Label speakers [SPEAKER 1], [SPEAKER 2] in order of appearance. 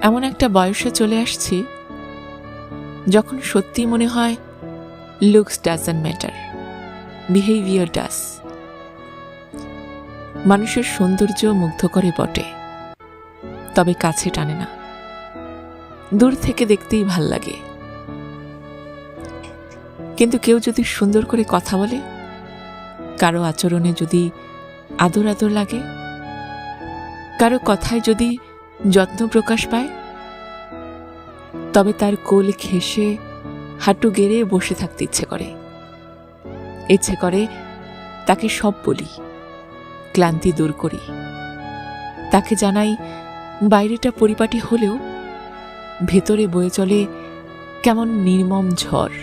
[SPEAKER 1] এমন একটা বয়সে চলে আসছি যখন সত্যি মনে হয় looks doesn't matter, behaviour does. মানুষের সৌন্দর্য মুগ্ধ করে বটে, তবে কাছে টানে না, দূর থেকে দেখতেই ভাল লাগে। কিন্তু কেউ যদি সুন্দর করে কথা বলে, কারো আচরণে যদি আদর আদর লাগে, কারো কথায় যদি যত্ন প্রকাশ পায়, তবে তার কোল ঘেঁষে হাঁটু গেড়ে বসে থাকতে ইচ্ছে করে তাকে সব বলি, ক্লান্তি দূর করি, তাকে জানাই বাইরেটা পরিপাটি হলেও ভেতরে বয়ে চলে কেমন নির্মম ঝড়।